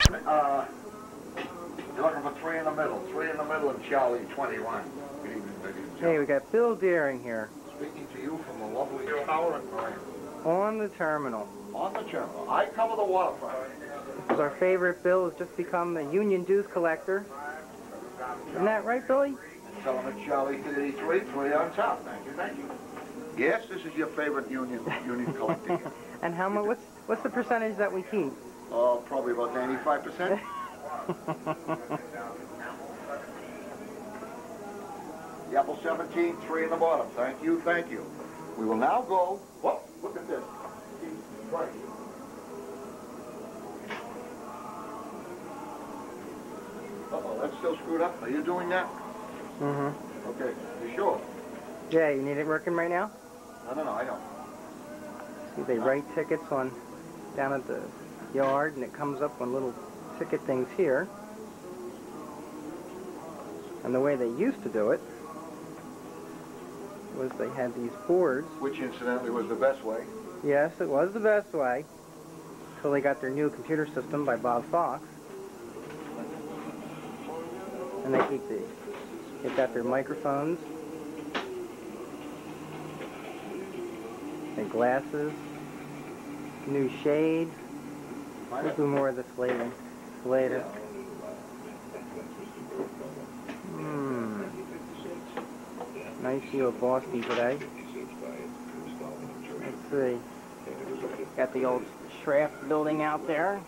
You're looking for three in the middle. Three in the middle and Charlie 21. Good evening, ladies and Hey, we got Bill Deering here. Speaking to you from the lovely Tower and Moran. On the terminal. On the terminal. I cover the waterfront. Because our favorite Bill has just become the union dues collector. Isn't that right, Billy? Tell him it's Charlie 33, 3 on top. Thank you, thank you. Yes, this is your favorite union collecting. And how much? What's the percentage that we keep? Oh, probably about 95%. The apple 17, 3 in the bottom. Thank you, thank you. We will now go. Whoa, look at this. Right. Uh-oh, that's still screwed up. Are you doing that? Mm-hmm. Okay, you sure? Yeah, you need it working right now? No, I don't. See, they write tickets on down at the yard, and it comes up on little ticket things here. And the way they used to do it was they had these boards. Which, incidentally, was the best way. Yes, it was the best way. Until they got their new computer system by Bob Fox. And they've got their microphones, their glasses, new shade. We'll do more of this later. Nice view of Boston today. Let's see. Got the old Schraft building out there.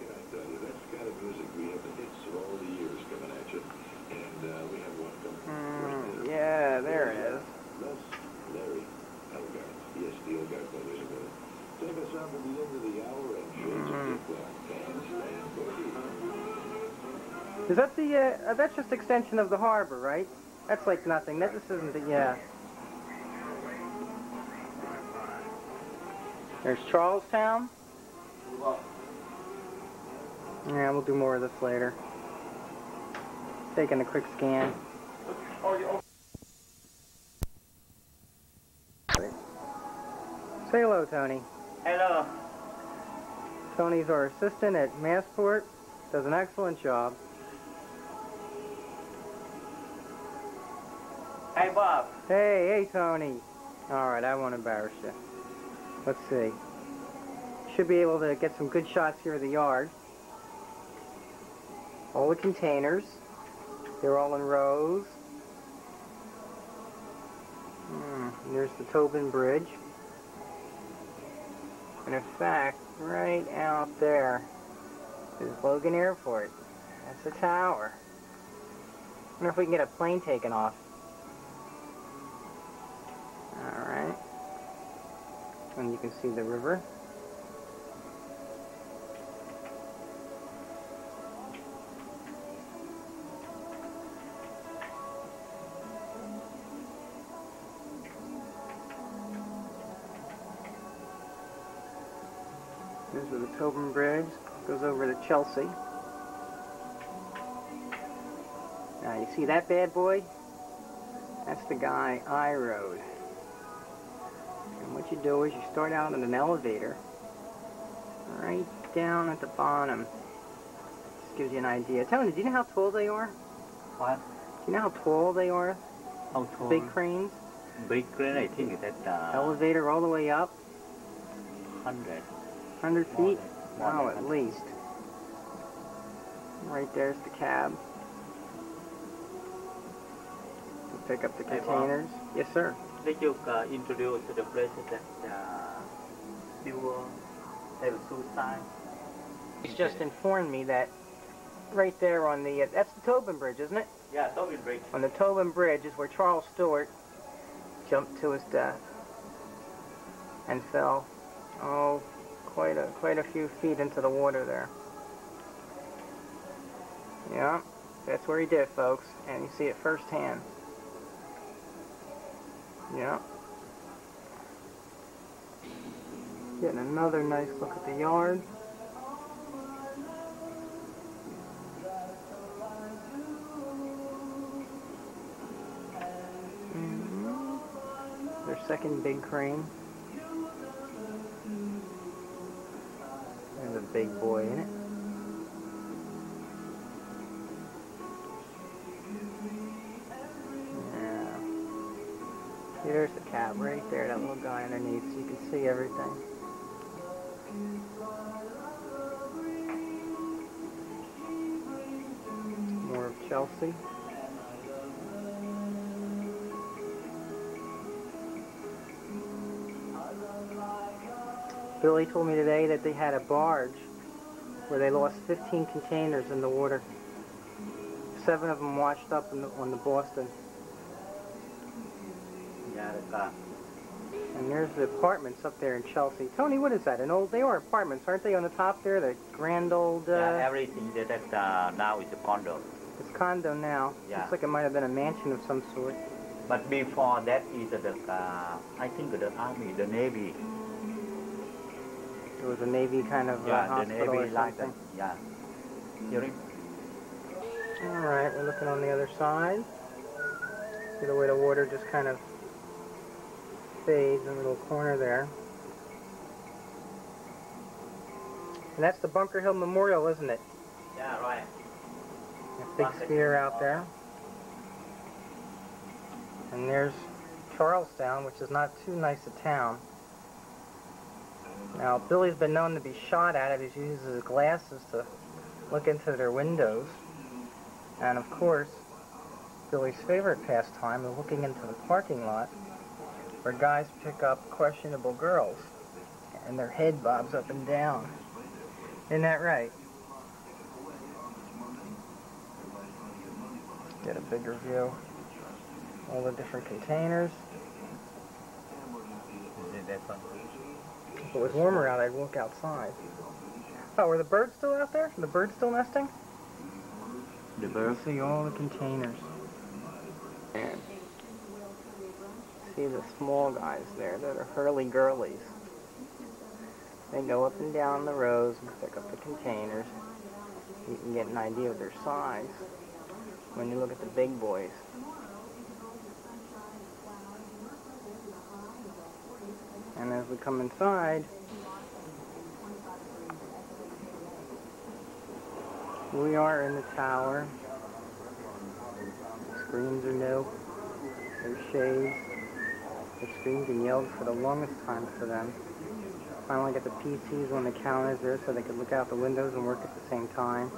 Yeah, there it is. Is that the, that's just extension of the harbor, right? That's like nothing. This isn't the, yeah. There's Charlestown. Yeah, we'll do more of this later. Taking a quick scan. Say hello, Tony. Hello. Tony's our assistant at Massport. Does an excellent job. Hey, Bob. Hey, Tony. All right, I won't embarrass you. Let's see. Should be able to get some good shots here of the yard. All the containers. They're all in rows. There's the Tobin Bridge. And in fact, right out there is Logan Airport. That's the tower. Wonder if we can get a plane taken off. Alright. And you can see the river. This is the Tobin Bridge. Goes over to Chelsea. Now you see that bad boy? That's the guy I rode. And what you do is you start out in an elevator right down at the bottom. Just gives you an idea. Tony, do you know how tall they are? What? Do you know how tall they are? How tall? Big cranes? Big crane, I think that... Elevator all the way up? 100. 100 feet? More At least. Right there's the cab. To pick up the containers. Yes, sir. Did you introduce the places that you have suicide? He's just informed me that right there on the... that's the Tobin Bridge, isn't it? Yeah, Tobin Bridge. On the Tobin Bridge is where Charles Stewart jumped to his death and fell, oh, quite a few feet into the water there. Yeah, that's where he did, folks, and you see it firsthand. Yeah. Getting another nice look at the yard. Their second big crane. There's a big boy in it. there's the cab right there, that little guy underneath, so you can see everything. More of Chelsea. Billy told me today that they had a barge where they lost 15 containers in the water. 7 of them washed up on the Boston. Yeah, the car. And there's the apartments up there in Chelsea. Tony, what is that? They are apartments, aren't they, on the top there? The grand old... Yeah, everything that now is a condo. It's condo now. Yeah. Looks like it might have been a mansion of some sort. But before that is the, I think the army, the navy. It was a Navy kind of hospital the navy or like something. that. Yeah. Hearing? Alright, we're looking on the other side. See the way the water just kind of fades in the little corner there. And that's the Bunker Hill Memorial, isn't it? Yeah, right. A big sphere out there. And there's Charlestown, which is not too nice a town. Now, Billy's been known to be shot at it. He uses his glasses to look into their windows. And of course, Billy's favorite pastime is looking into the parking lot where guys pick up questionable girls and their head bobs up and down. Isn't that right? Get a bigger view. All the different containers. If it was warmer out, I'd walk outside. Oh, were the birds still out there? Are the birds still nesting? The birds? See all the containers. And see the small guys there that are hurly-gurlies. They go up and down the rows and pick up the containers. You can get an idea of their size when you look at the big boys. And as we come inside, we are in the tower. The screens are new. There's shades. They screamed and yelled for the longest time for them. Finally got the PCs on the counters there so they could look out the windows and work at the same time.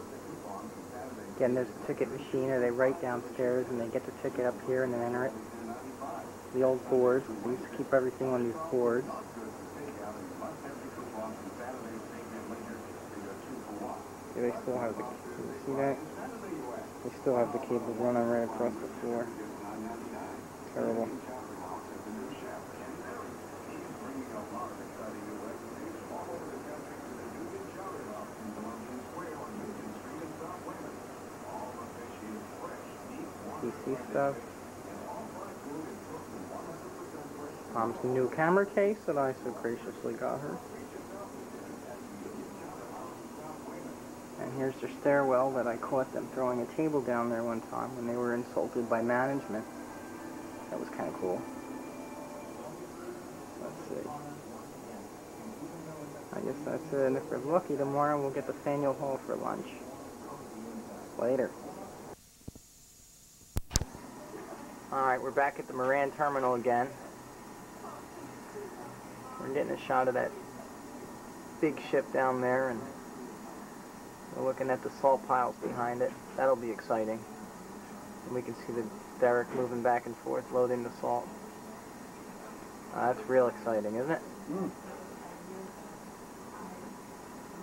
Again, there's the ticket machine, or they write downstairs and they get the ticket up here and then enter it. The old boards. We used to keep everything on these boards. See, they still have the... Can you see that? They still have the cables running right across the floor. Terrible. PC stuff. Mom's new camera case that I so graciously got her. And here's their stairwell that I caught them throwing a table down there one time when they were insulted by management. That was kind of cool. Let's see. I guess that's it. And if we're lucky tomorrow, we'll get the Faneuil Hall for lunch. Later. Alright, we're back at the Moran terminal again. We're getting a shot of that big ship down there, and we're looking at the salt piles behind it. That'll be exciting. And we can see the derrick moving back and forth, loading the salt. That's real exciting, isn't it? Mm.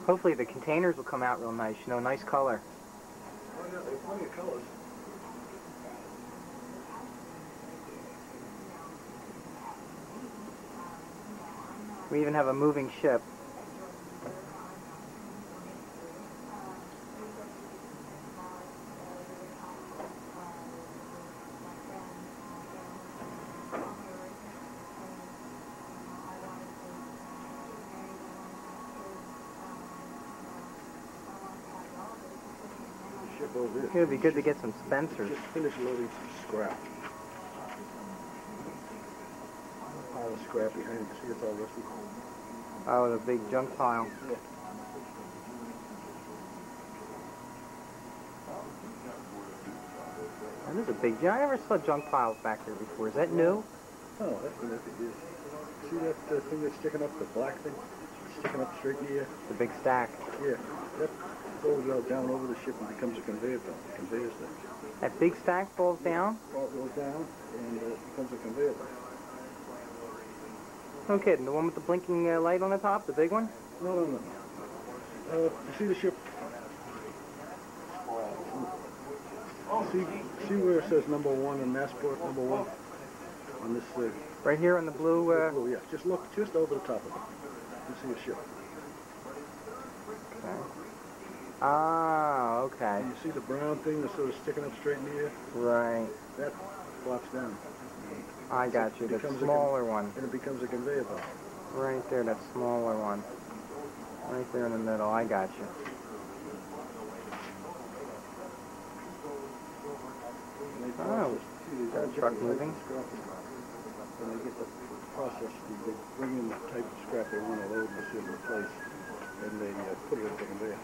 Hopefully the containers will come out real nice, you know, nice color. Oh yeah, there's plenty of colors. We even have a moving ship. It would be good to get some Spencers. Just finish loading some scrap. Pile of scrap behind it. See, it's all rusty. Oh, the big junk pile. Yeah. That is a big... I never saw junk piles back there before. Is that new? Oh, that's what it is. See that thing that's sticking up, the black thing? Sticking up straight in the air? The big stack. Yeah. That falls out down over the ship and becomes a conveyor belt. Conveyor thing. That big stack falls down? Well, it goes down and becomes a conveyor belt. No kidding. The one with the blinking light on the top? The big one? No. You see the ship? See where it says number 1 in Massport, number 1? On this right here on the blue? blue, yeah. Just look just over the top of it. You see a ship. Okay. Ah, okay. And you see the brown thing that's sort of sticking up straight in the air? Right. That flops down. I got you. The smaller one. And it becomes a conveyor belt. Right there, that smaller one. Right there in the middle. I got you. Oh, that truck moving. When they get the process, they bring in the type of scrap they want to load in a certain place, and they put it in the conveyor.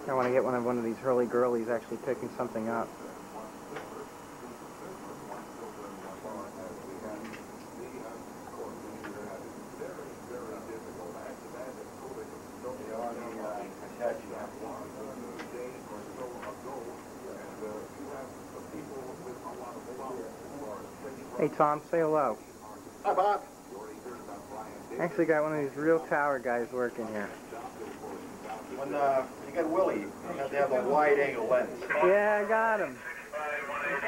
I want to get one of these hurly-girlies actually picking something up. Hey Tom, say hello. Hi, Bob. Actually got one of these real tower guys working here. When you get Willie, you have to have a wide-angle lens. Yeah, I got him.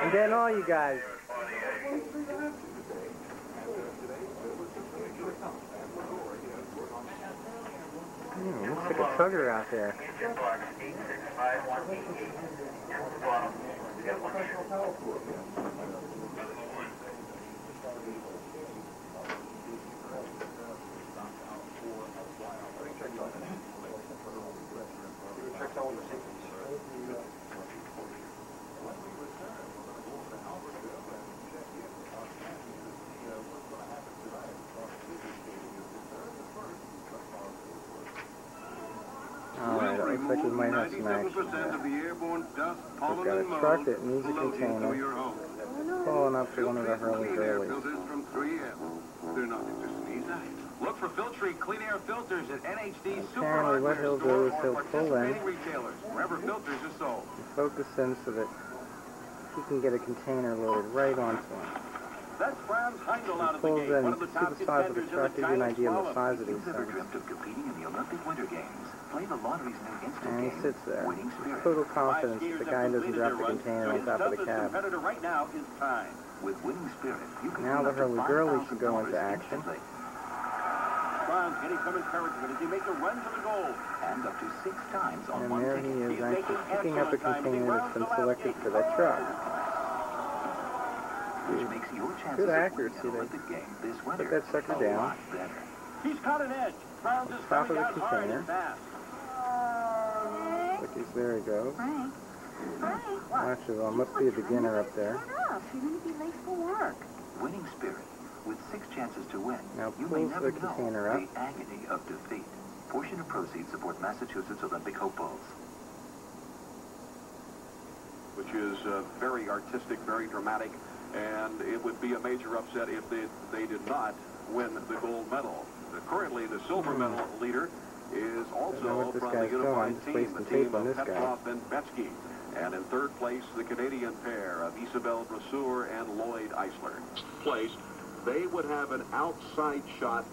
I'm getting all you guys. Looks like a tugger out there. Alright, it looks like we might have some action here. We've got a truck that needs a container pulling up to one of the hurly-burlies. Look for Filtrete clean air filters at NHD Apparently what he'll do is he'll pull in wherever filters are sold. and focus in so that he can get a container loaded right onto him. That's Brown's Heindel out of the Pulls gate. in, One you of the see top the size of the contenders in truck, the gives you an Giants idea of the Club. size of these Never things. dreamt of competing in the Olympic Winter Games. Play the lottery's new instant And he game, sits there. Winning Spirit. Total confidence that the guy doesn't drop the container on top of the cab. Competitor right now is time. With Winning Spirit, you can Now the hurly-girly should go into action. Brown's getting some encouragement as he makes a run to the goal. And up to 6 times on And one there ticket. he is, He's actually making picking up a excellent time. container that's been selected for that truck. Which makes your chances Good of accuracy winning an there. Olympic game this winter Put that sucker a down. lot better. He's caught an edge. Brown's is Top of coming the out hard container. and fast. Look, there he goes. Frank? Frank? Actually, well, must be a beginner up there. You're going to be late for work. Winning Spirit. With 6 chances to win, Now you may pulls never the know container up. the agony of defeat. Portion of proceeds support Massachusetts Olympic hopefuls. Which is very artistic, very dramatic, and it would be a major upset if they did not win the gold medal. Currently, the silver medal leader is also from the unified team, the team of Petrov and Betsky. And in 3rd place, the Canadian pair of Isabelle Brasseur and Lloyd Eisler. Placed, they would have an outside shot,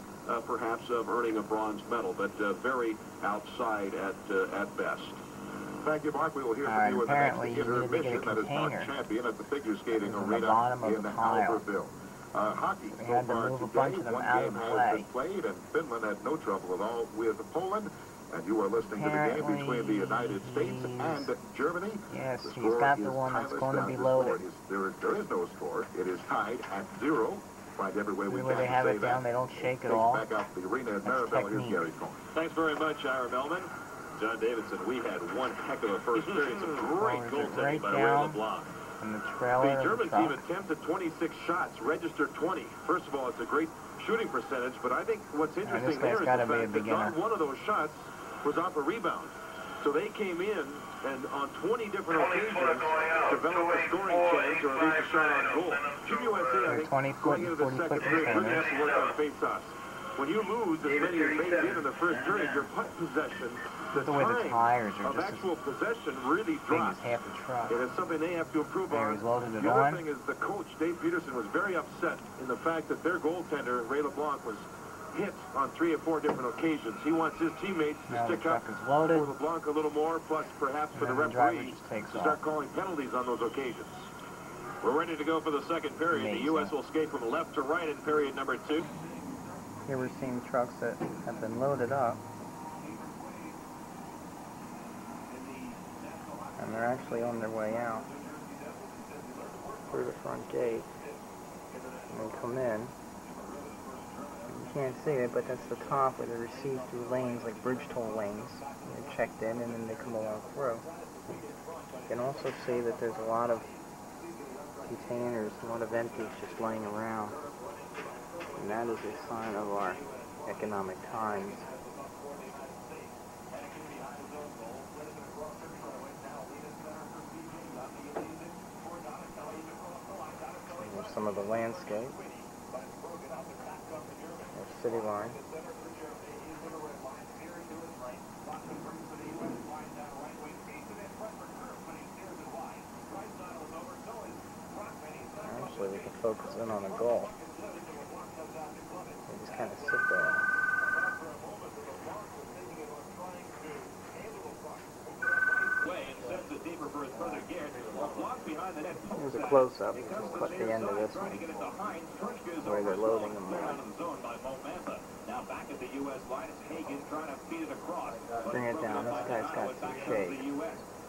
perhaps, of earning a bronze medal, but very outside at best. Thank you, Mark. We will hear from you in the next intermission. That is Mark Champion at the figure skating arena in Albertville. Hockey so far today, one game has been played, and Finland had no trouble at all with Poland. And you are listening to the game between the United States and Germany. Yes, he's got the one that's going to be loaded. There is no score. It is tied at 0. Find every way we can they have say it down, that. they don't shake at all. Back out the arena at Maribel. Here's Gary Cohn. Thanks very much, Ira Melman. John Davidson, we had one heck of a first period. Some great goaltending by Ray LeBlanc. And the trailer The German team attempted 26 shots, registered 20. First of all, it's a great shooting percentage, but I think what's interesting there is the fact that not one of those shots was off a rebound. So they came in and on 20 different occasions developed a scoring chance or at least a shot on goal. Team USA, I think, 20-foot going and into the second 40-foot period, really has containers. to work on face-offs. When you lose as many as they did in the first period, your puck possession, the The way the tires time are of just actual possession really big as drops. half a truck. It is something they have to improve There, on. he's loaded it The on. other thing is the coach, Dave Peterson, was very upset in the fact that their goaltender, Ray LeBlanc, was hit on 3 or 4 different occasions. He wants his teammates to Now the stick up truck is loaded. for LeBlanc a little more, plus perhaps for the And then the driver referee just takes to off. start calling penalties on those occasions. We're ready to go for the second period. Amazing. The U.S. will skate from left to right in period number 2. Here we're seeing trucks that have been loaded up. And they're actually on their way out through the front gate. And they come in. You can't see it, but that's the top where they receive through lanes, like bridge toll lanes. And they're checked in, and then they come along through. You can also see that there's a lot of containers, a lot of empties just laying around. And that is a sign of our economic times. And here's some of the landscape. There's City Line. Actually, we can focus in on a goal. They just kind of sit there. Here's a close-up. Just clip the end of this one, where they're loading them all. Bring it down. This guy's got some shake.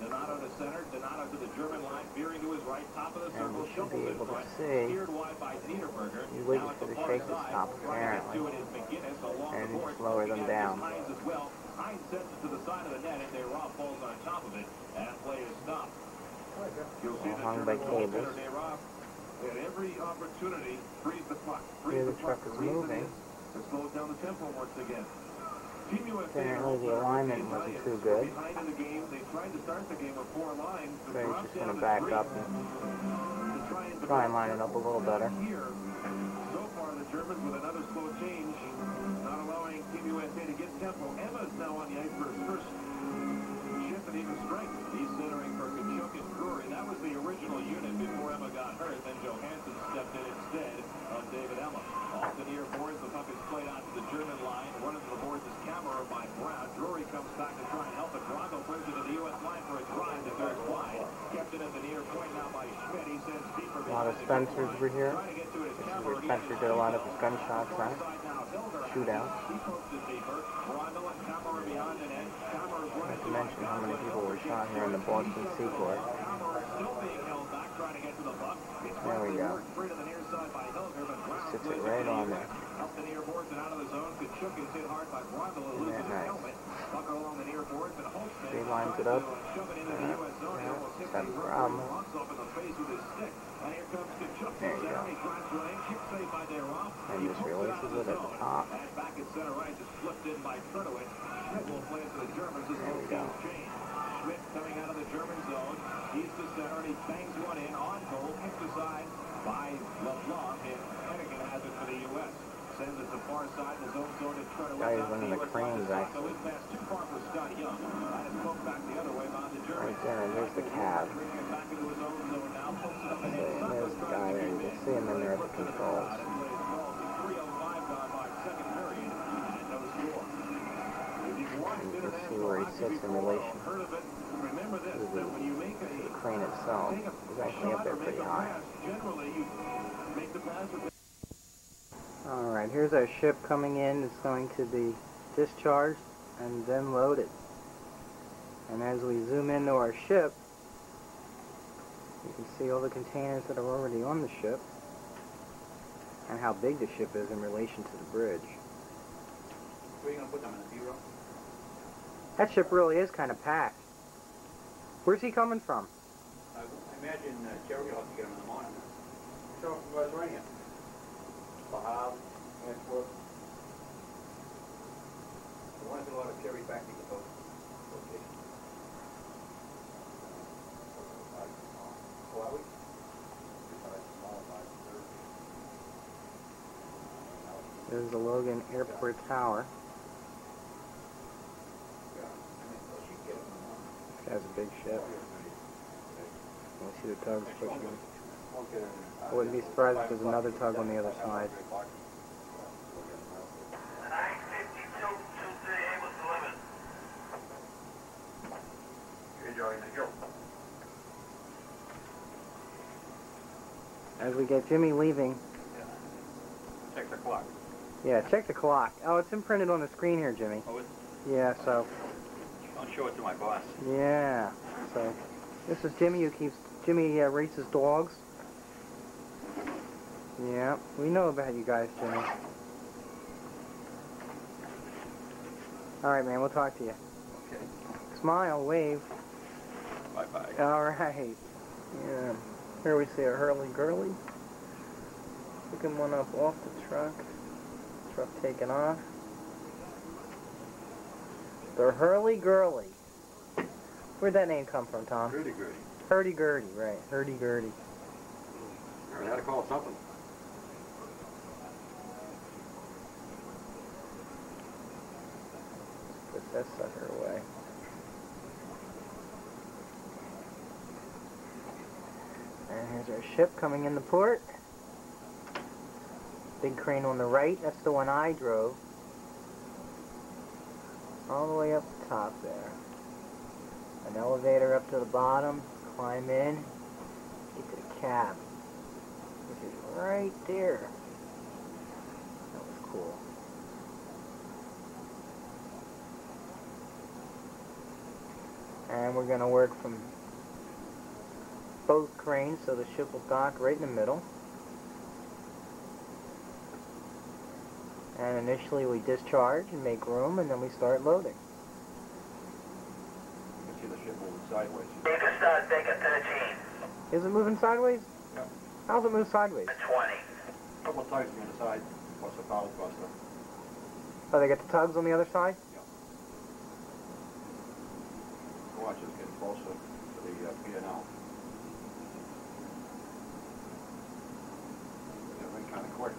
Donato to center, Donato to the German line, veering to his right, top of the And circle, we should be able to see. He's waiting for the shake to stop, apparently. And just lower them down. Hines sets it to the side of the net, and Dayroff falls on top of it, and play is stopped. You'll see All hung by cables. At every opportunity, freeze the puck. Here the truck is moving. To slow down the tempo once again. Apparently the alignment wasn't too good. Behind in the game, they tried to start the game with 4 lines. So he's just going to back up and try and line it up a little better. So far, the Germans with another slow change, not allowing Team USA to get tempo. Emma's now on the ice for his first shift and even strength. He's centering for Kachuk and Drury. That was the original unit before Emma got hurt. Then Johansson stepped in instead of David Emma. Off the near boards, the puck is played out to the German line. Running to the boards is Kammerer by Brown. Drury comes back to try and help it. Drago brings it to the U.S. line for a drive that goes wide. Kept it at the near point now by Schmidt. He sends deeper. A lot of Spencers over here. This is where Spencer did a lot of his gunshots on. Shootout. Not to mention how many people were shot here in the Boston Seaport. There we go. Sits it right on there. Isn't that nice? He lines it up. Just have a problem. There you go. And just releases it at the top. There we go. Schmidt coming out of the German zone. He's the center, and he bangs one in on goal, kicked aside by LeBlanc, and Hennigan has it for the U.S. Sends it to far side, the zone to try to Guy is one of the cranes, actually. So his pass too far for Scott Young. And it's poked back the other way by the German. Right there, and there's the cab. Bringing it back into his own zone now, pokes it up And ahead. there's the guy there. You can see him in there at the controls. 3:05 gone by second period, and no score. And you can see where he sits in relation to the crane itself. He's actually up there pretty high. Alright, here's our ship coming in. It's going to be discharged and then loaded. And as we zoom into our ship, you can see all the containers that are already on the ship and how big the ship is in relation to the bridge. Where are you going to put them, in the bureau? That ship really is kind of packed. Where's he coming from? I imagine Jerry will have to get them in the morning. So, where's running it? Bahab, Massport. I want to do a lot of Jerry back to the boat location. Logan Airport Tower. This guy's a big ship. You see the tugs pushing. I wouldn't be surprised if there's another tug on the other side. As we get Jimmy leaving. Check the clock. Yeah, check the clock. Oh, it's imprinted on the screen here, Jimmy. Oh, is it? Yeah, so. Don't show it to my boss. Yeah, so. This is Jimmy who keeps. Jimmy races dogs. Yeah, we know about you guys, Jimmy. Alright, man, we'll talk to you. Okay. Smile, wave. Bye-bye. Alright. Yeah. Here we see a hurly-gurly. Picking one up off the truck. Truck taking off. The hurly-gurly. Where'd that name come from, Tom? Hurdy-gurdy. Hurdy-gurdy, right. Hurdy-gurdy. I had to call it something. Put that sucker away. And here's our ship coming into port. Big crane on the right, that's the one I drove. All the way up the top there. An elevator up to the bottom, climb in, get to the cab, which is right there. That was cool. And we're going to work from both cranes so the ship will dock right in the middle. And initially we discharge and make room, and then we start loading. You can see the ship moving sideways. You can start taking 13. Is it moving sideways? Yeah. How's it move sideways? 20. A couple of tugs on the side, plus the power cluster. Oh, they got the tugs on the other side? Yeah. Watch us getting closer to the pier now. It went kind of quick.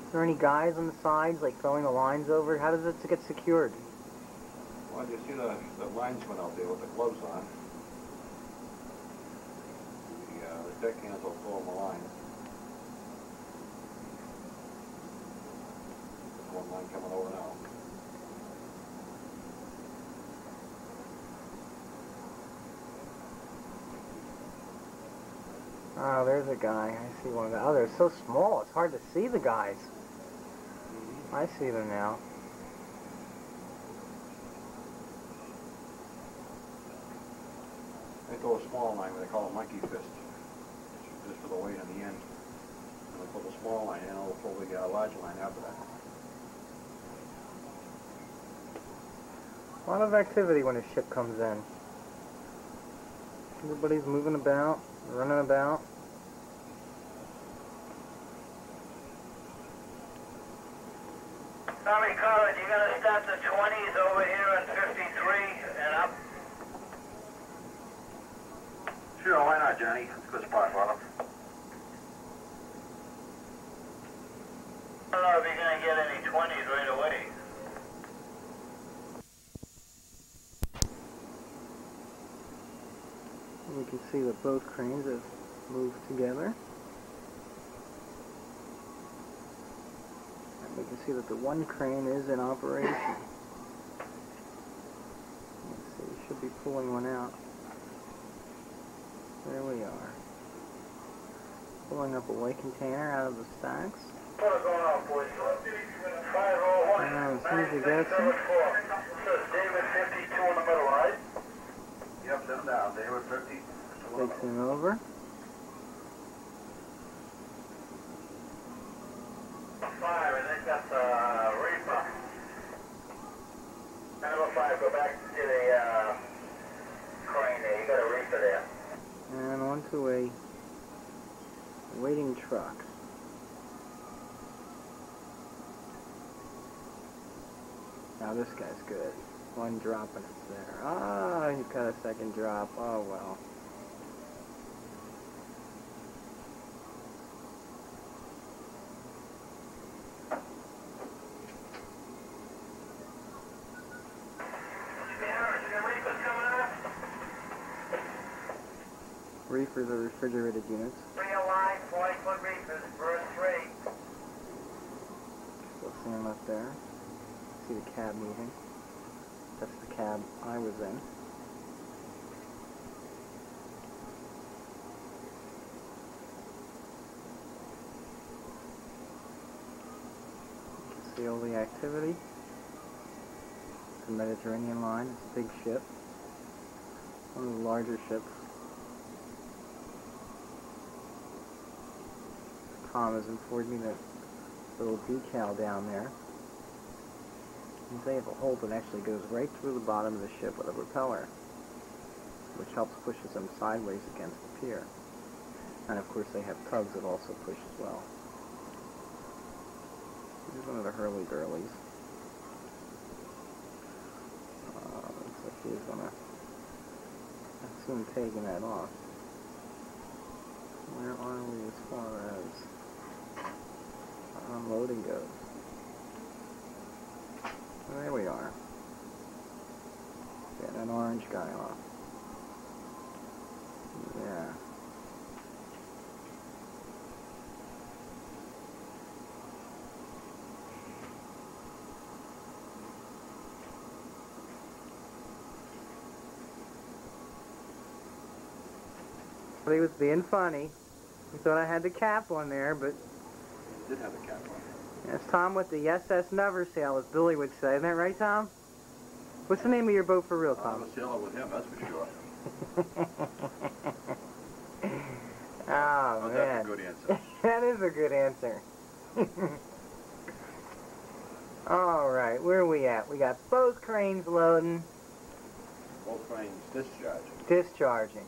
Is there any guys on the sides, like throwing the lines over? How does it get secured? Well, you see the linesman out there with the gloves on. The deck hands will throw him a line. There's one line coming over now. Oh, there's a guy. I see one of them. Oh, they're so small. It's hard to see the guys. I see them now. They throw a small line, they call it monkey fist. Just for the weight on the end. And they'll put a small line in, and they'll probably get a large line after that. A lot of activity when a ship comes in. Everybody's moving about, running about. Sorry, College, you're going to start the 20s over here on 53 and up? Sure, why not, Johnny? It's a good spot for them. I don't know if you're going to get any 20s right away. You can see that both cranes have moved together. And we can see that the one crane is in operation. Let's see, we should be pulling one out. There we are. Pulling up a white container out of the stacks. What's going on, boys? 501. Now, as soon as we get some. Says David 52 in the middle, right? Yep, send them down. They were 50. Takes him over. 5, I think that's Reaper. 905, go back to the crane there. You got a Reaper there. And onto a waiting truck. Now this guy's good. One drop and it's there. Ah, he's got a second drop. Oh well. Reefers are refrigerated units. 3 alive, 40-foot reefers, first 3. Still seeing them up there. See the cab moving. That's the cab I was in. You can see all the activity. The Mediterranean line. It's a big ship. One of the larger ships. Tom has informed me that little decal down there means they have a hole that actually goes right through the bottom of the ship with a propeller, which helps pushes them sideways against the pier. And of course they have tugs that also push as well. Here's one of the hurly-burlies. Looks like he's gonna soon taking that off. Where are we as far as unloading goes? There we are. Getting an orange guy off. Yeah. He was being funny. He thought I had the cap on there, but... Did have the cap on. That's Tom with the SS Never Sail, as Billy would say. Isn't that right, Tom? What's the name of your boat for real, Tom? I'm a sailor with him, that's for sure. Oh, Well, man. that's a good answer. That is a good answer. All right, where are we at? We got both cranes loading. Both cranes discharging. Discharging.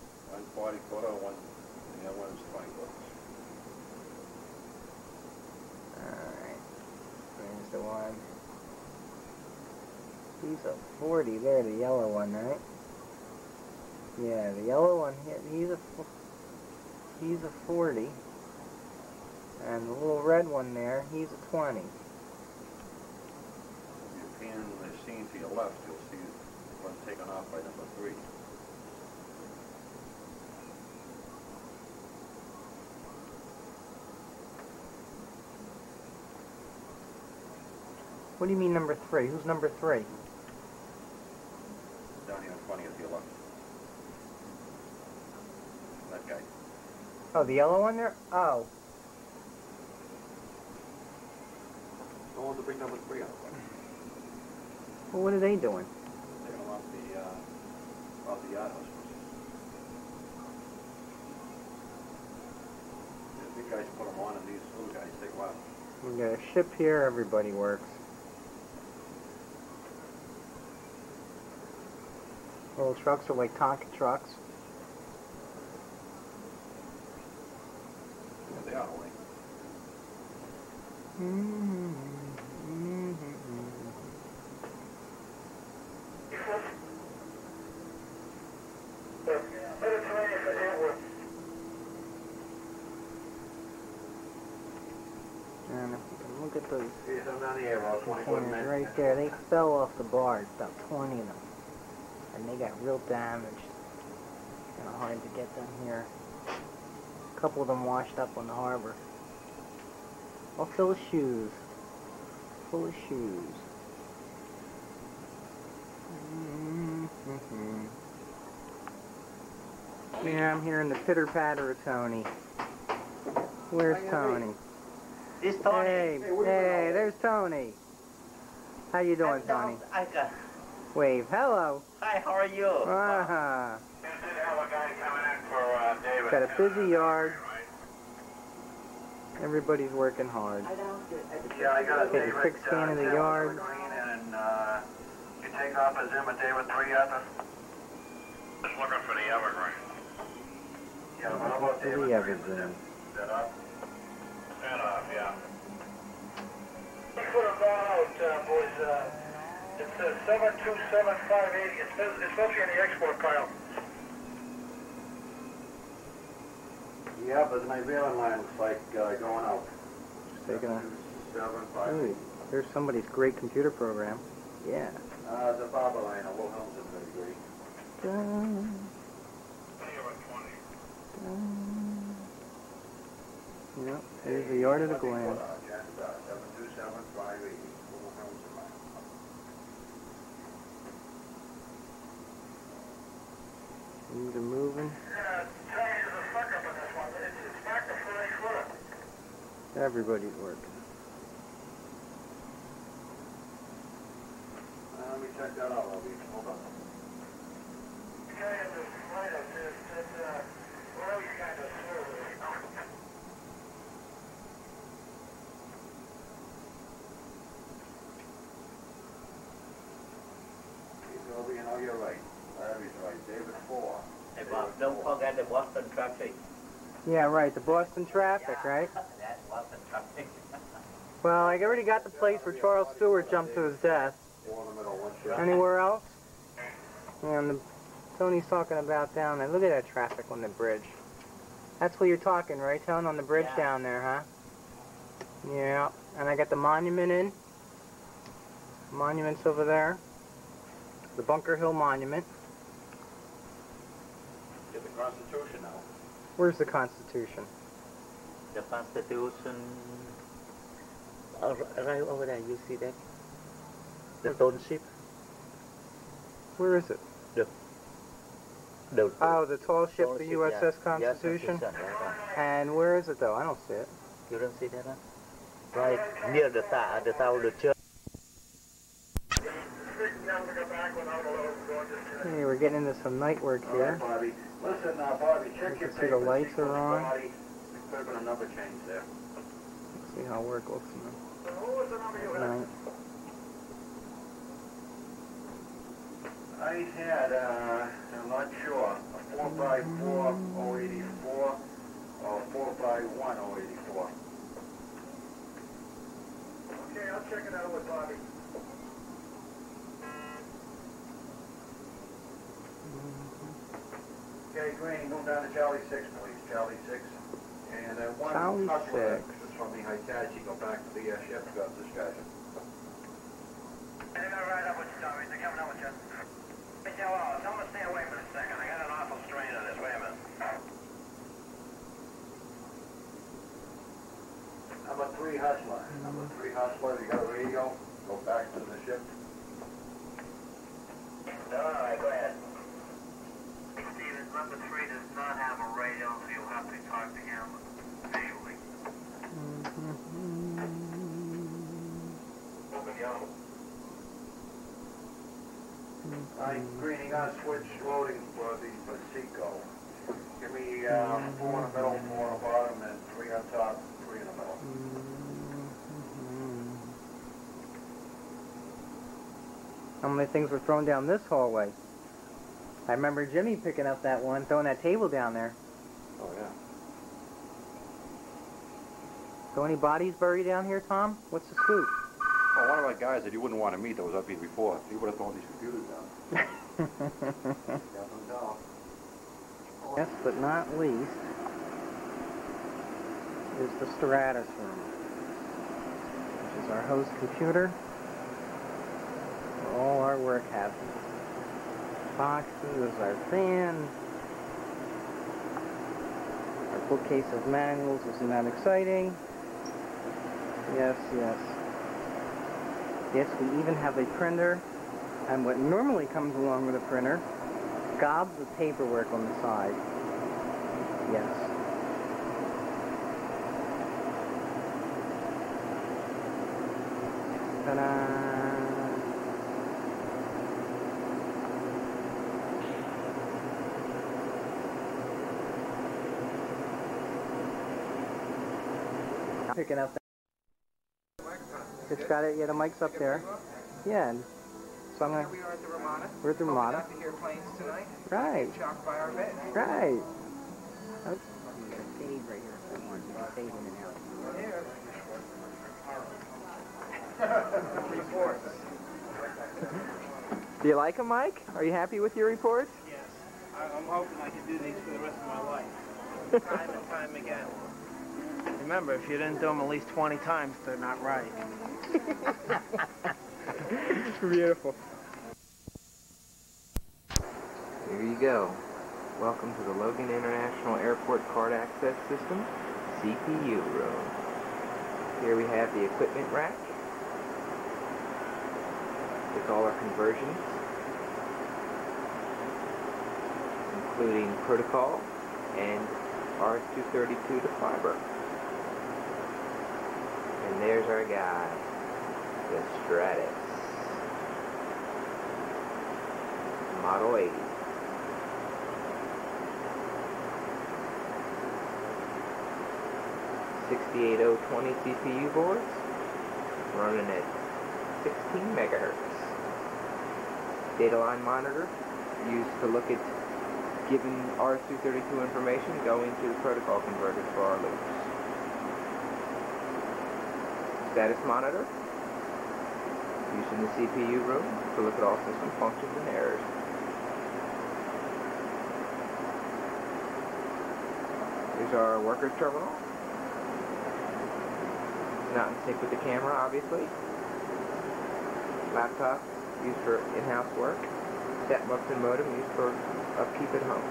One 40-footer, one, and the other one's 20-footers. Alright. There's the one. He's a 40 there, the yellow one, right? Yeah, the yellow one, he's a 40. And the little red one there, he's a 20. If you pan the scene to your left, you'll see one taken off by number 3. What do you mean number 3? Who's number 3? Down here in front of you to your left. That guy. Oh, the yellow one there? Oh. I want to bring number 3 out. Well, what are they doing? Taking them off the yard house. The big guys put them on, and these little guys take them out. We got a ship here, everybody works. Little trucks are like Tonka trucks. Yeah, they are away. And if you can look at those He's down the air, all 20-foot containers men. right there, they fell off the barge, about 20 of them. And they got real damaged. Kind of hard to get them here. A couple of them washed up on the harbor. All full of shoes. Full of shoes. Yeah, I'm hearing the pitter-patter of Tony. Where's Tony? This Tony. Hey, hey, there's Tony. How you doing, Tony? Wave. Hello. Hi, how are you? Ah. David. Got a busy yard. Everybody's working hard. Yeah, I got a Take a David. quick scan of the yard. And you take off as him a David 3 Arthur? Just looking for the Evergreen. Yeah, what about The David? Evergreen. Set up? Set up, yeah. We could have gone out, boys. If says 727580. It's supposed to be in the export pile. Yeah, but my railing line looks like going out. Just taking a... 758. Ooh, there's somebody's great computer program. Yeah. The barber line, a Wilhelm's is very great. Dun, dun. Yep, here's the yard at a glance. 72758. Wilhelm's in line. Things are moving. Everybody's working. Let me check that out, Robbie. Hold on. Robbie, you know you're right. Larry's right. David 4. Hey, Bob, don't forget the Boston traffic. Yeah, right, the Boston traffic, right? That's Boston traffic. Well, I already got the place where Charles Stewart jumped to his death. 4 in the middle, 1 shot. Anywhere else? And Tony's talking about down there. Look at that traffic on the bridge. That's what you're talking, right, Tony? On the bridge down there, huh? Yeah. And I got the monument in. Monument's over there. The Bunker Hill Monument. Get the Constitution now. Where's the Constitution? The Constitution. Right over there, you see that? The stone ship. Where is it? Oh, the tall ship, the USS Constitution? And where is it, though? I don't see it. You don't see that, huh? Right near the tower of the church. Hey, we're getting into some night work here. Bobby. Listen, Bobby, check You your can see the lights are on. There could have been a number change there. Let's see how work looks now. What was the number you had? Right. I had, I'm not sure, a 454-084 or 451-084. Okay, I'll check it out with Bobby. Okay, Green, move down to Charlie 6, please. Charlie 6. And one Charlie hustler 6. that's from the Hitachi, go back to the ship, got discussion. They're gonna ride up with you, Tommy. They're coming up with you. Hey, well, tell them to stay away for a second. I got an awful strain on this. Wait a minute. Number 3 hustler. Number 3 hustler, you got a radio? Go back to the ship. All right, go ahead. Steven, number 3 does not have a radio, so you'll have to talk to him visually. Open yellow. Alright, Green, you gotta switch loading for the Pacifico. Give me 4 in the middle, 4 on the bottom, and 3 on top, 3 in the middle. How many things were thrown down this hallway? I remember Jimmy picking up that one, throwing that table down there. Oh, yeah. So any bodies buried down here, Tom? What's the scoop? Well, one of our guys that you wouldn't want to meet that was up here before, he would have thrown these computers down. Last but not least is the Stratus room, which is our host computer where all our work happens. Boxes, our fan, our bookcase of manuals. Isn't that exciting? Yes, yes. Yes, we even have a printer, and what normally comes along with a printer, gobs of paperwork on the side. Yes. Ta-da! Picking up. It's got it. Yeah, the mic's up there. Yeah. And so I'm gonna. We are at the Ramada. We're at the Ramada. Hoping not to hear planes tonight. Right. Shocked by our bed. Right. Save right here if you want. You can save in and out. Here. Reports. Do you like them, Mike? Are you happy with your reports? Yes. I'm hoping I can do these for the rest of my life. Time and time again. Remember, if you didn't do them at least 20 times, they're not right. Beautiful. Here you go. Welcome to the Logan International Airport Card Access System, CPU room. Here we have the equipment rack with all our conversions, including protocol and RS-232 to fiber. And there's our guy, the Stratus Model 80. .68020 CPU boards running at 16 megahertz. Data line monitor used to look at given RS-232 information going to the protocol converters for our loops. Status monitor used in the CPU room to look at all system functions and errors. Here's our workers terminal. Not in sync with the camera, obviously. Laptop used for in-house work. Step-ups and modem used for upkeep at home.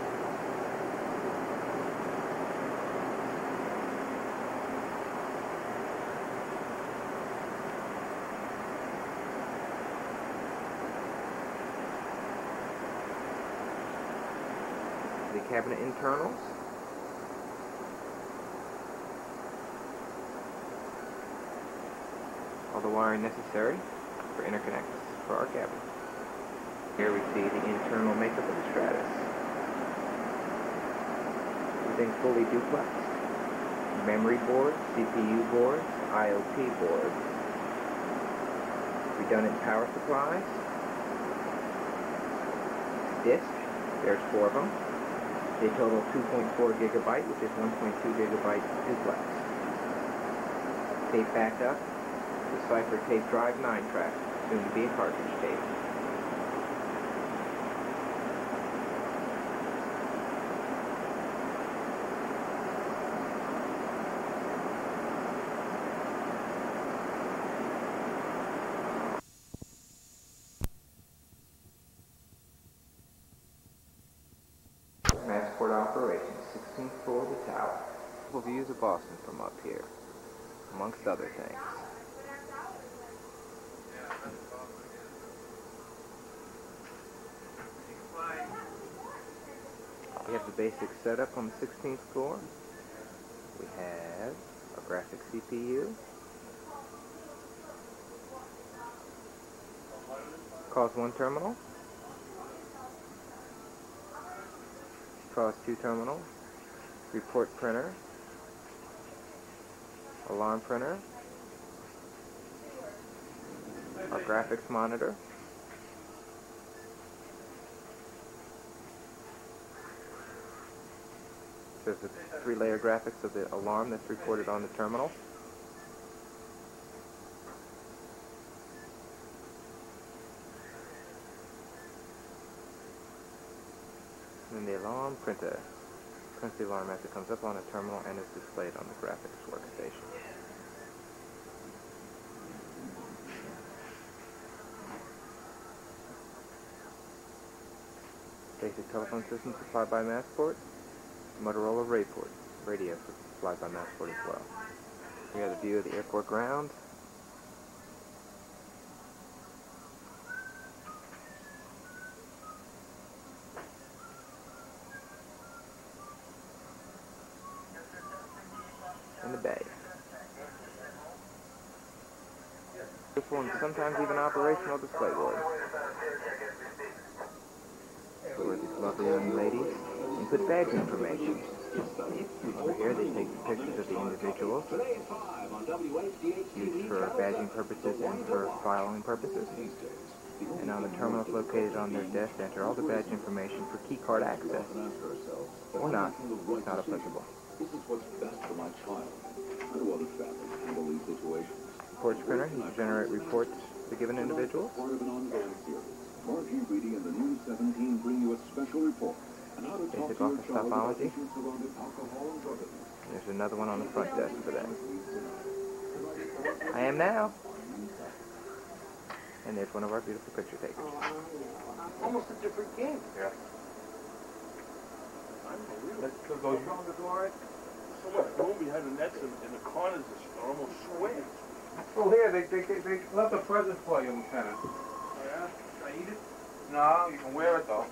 The cabinet internals. All the wiring necessary for interconnects for our cabin. Here we see the internal makeup of the Stratus. Everything fully duplexed. Memory board, CPU board, IOP board. Redundant power supplies. Disk, there's 4 of them. They total 2.4 gigabyte, which is 1.2 gigabyte duplex. Tape backup. Decipher tape drive 9-track, soon to be a cartridge tape. Massport operations, 16th floor of the tower. Views of Boston from up here, amongst other things. We have the basic setup on the 16th floor. We have a graphic CPU, COS 1 terminal, COS 2 terminal, report printer, alarm printer, our graphics monitor, there's the 3-layer graphics of the alarm that's reported on the terminal. And the alarm printer prints the alarm as it comes up on a terminal and is displayed on the graphics workstation. Basic telephone system supplied by Massport. Motorola radio supplied by Massport as well. We have a view of the airport grounds. And the bay. This one sometimes even operational display board. Where these lovely young ladies input badge information. Over here they take pictures of the individuals used for badging purposes and for filing purposes. And on the terminals located on their desk enter all the badge information for key card access. Or not. It's not applicable. This is what's best for my child. How do other families handle these situations? Reports printer, you can generate reports to given individuals. Part of an ongoing series. Margie Reedy and the News 17 bring you a special report on how to talk Basic to your office child about topology. issues surrounding alcohol and drug abuse. There's another one on the front desk for that. I am now. And there's one of our beautiful picture takers. Almost a different game. Yeah. Let's go around the door. So much room behind the nets and the corners are almost square. Oh, here, they left a present for you, Lieutenant. Oh, yeah? Can I eat it? No, you can wear it, though.